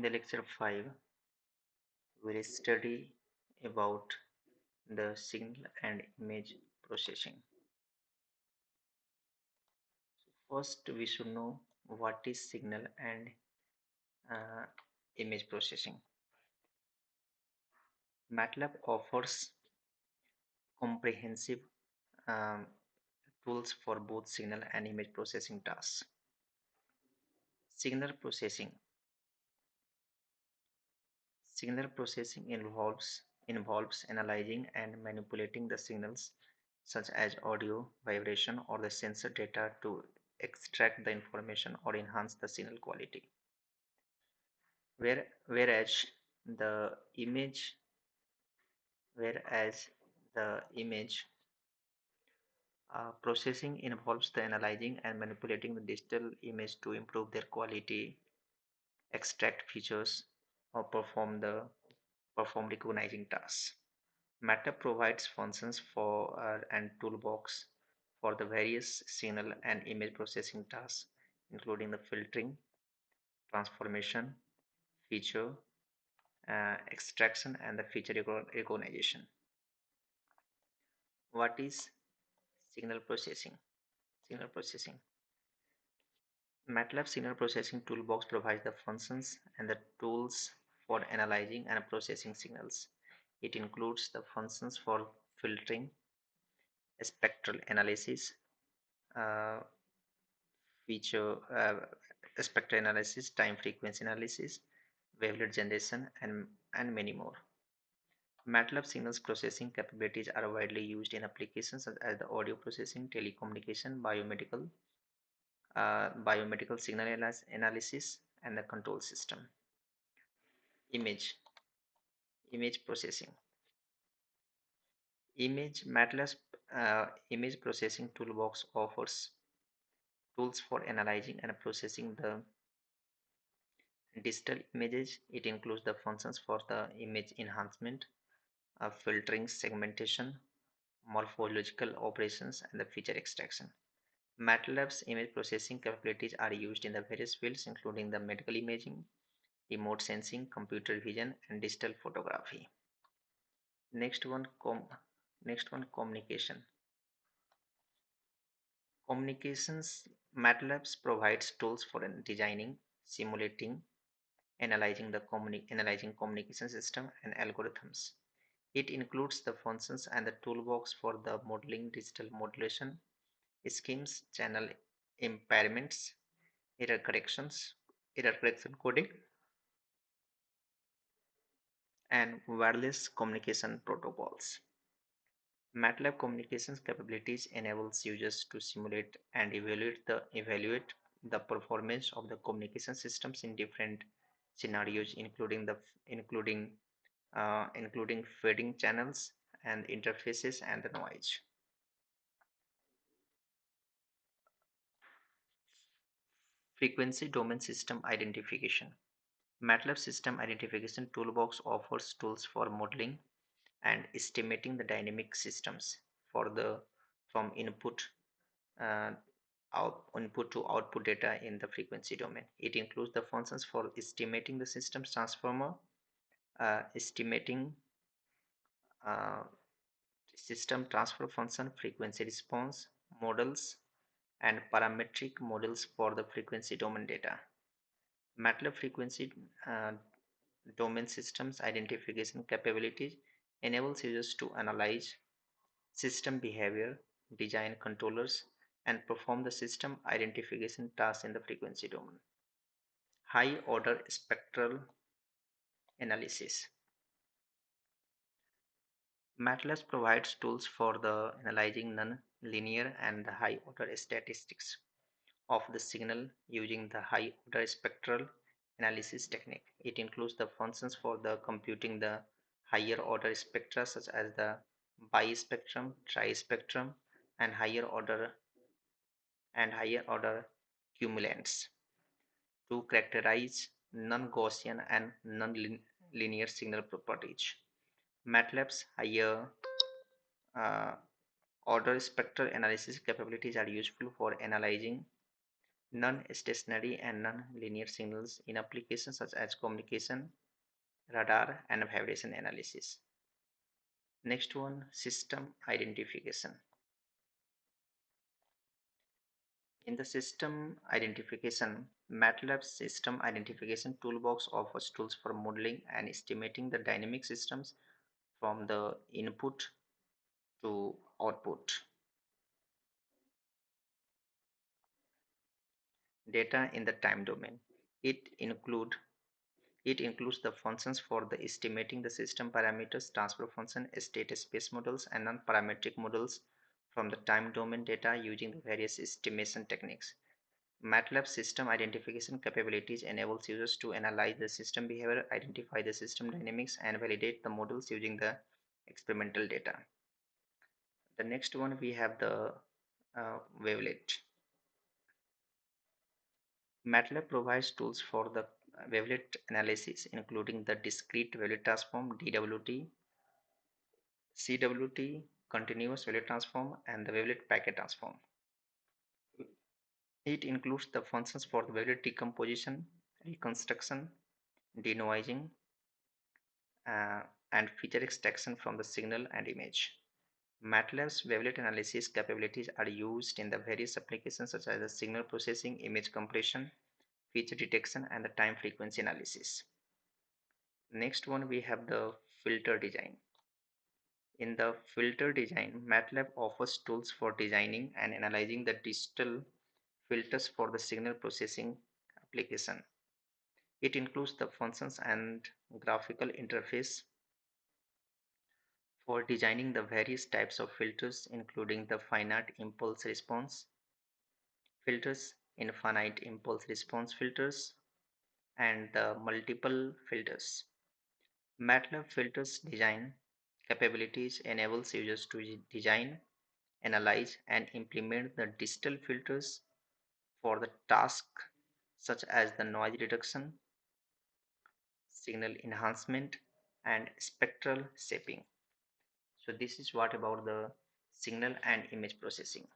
the lecture 5, we will study about the signal and image processing. First, we should know what is signal and uh, image processing. MATLAB offers comprehensive um, tools for both signal and image processing tasks. Signal processing. Signal processing involves analyzing and manipulating the signals such as audio, vibration, or the sensor data to extract the information or enhance the signal quality. Whereas the image whereas the image processing involves the analyzing and manipulating the digital image to improve their quality, extract features, or perform recognizing tasks. MATLAB provides functions for and toolbox for the various signal and image processing tasks, including the filtering, transformation, feature extraction, and the feature recognition. What is signal processing? Signal processing. MATLAB Signal Processing Toolbox provides the functions and the tools for analyzing and processing signals. It includes the functions for filtering, spectral analysis, uh, feature spectral analysis, time frequency analysis, wavelet generation, and many more. MATLAB signals processing capabilities are widely used in applications such as the audio processing, telecommunication, biomedical signal analysis, and the control system. Image image processing. MATLAB image processing toolbox offers tools for analyzing and processing the digital images. It includes the functions for the image enhancement, filtering, segmentation, morphological operations, and the feature extraction. MATLAB's image processing capabilities are used in the various fields, including the medical imaging, remote sensing, computer vision, and digital photography. Next one, communication. Communications. MATLAB provides tools for designing, simulating, analyzing communication system and algorithms. It includes the functions and the toolbox for the modeling, digital modulation, schemes, channel impairments, error correction coding, and wireless communication protocols. MATLAB communications capabilities enables users to simulate and evaluate the performance of the communication systems in different scenarios, including fading channels and interfaces and the noise. Frequency domain system identification. MATLAB system identification toolbox offers tools for modeling and estimating the dynamic systems for the from uh, input to output data in the frequency domain. It includes the functions for estimating the system's transformer, estimating uh, system transfer function, frequency response models, and parametric models for the frequency domain data. MATLAB frequency uh, domain systems identification capabilities enables users to analyze system behavior, design controllers, and perform the system identification tasks in the frequency domain. High order spectral analysis. MATLAB provides tools for the analyzing non-linear and the high order statistics of the signal using the high order spectral analysis technique. It includes the functions for the computing the higher order spectra such as the bispectrum, trispectrum, and higher order cumulants to characterize non-Gaussian and non-linear signal properties. MATLAB's higher uh, order spectral analysis capabilities are useful for analyzing non-stationary and non-linear signals in applications such as communication, radar, and vibration analysis. Next one, system identification. In the system identification, MATLAB system identification toolbox offers tools for modeling and estimating the dynamic systems from the input to output. Data in the time domain. It include it includes the functions for the estimating the system parameters, transfer function, state space models, and non-parametric models from the time domain data using the various estimation techniques. MATLAB system identification capabilities enables users to analyze the system behavior, identify the system dynamics, and validate the models using the experimental data. The next one we have the wavelet. MATLAB provides tools for the wavelet analysis, including the discrete wavelet transform (DWT), CWT, continuous wavelet transform, and the wavelet packet transform. It includes the functions for the wavelet decomposition, reconstruction, denoising, uh, and feature extraction from the signal and image. MATLAB's wavelet analysis capabilities are used in the various applications such as the signal processing, image compression, feature detection, and the time frequency analysis. Next one we have the filter design. In the filter design, MATLAB offers tools for designing and analyzing the digital filters for the signal processing application. It includes the functions and graphical interface for designing the various types of filters, including the finite impulse response filters, infinite impulse response filters, and the multiple filters. MATLAB filters design capabilities enables users to design, analyze, and implement the digital filters for the task such as the noise reduction, signal enhancement, and spectral shaping. So this is what about the signal and image processing.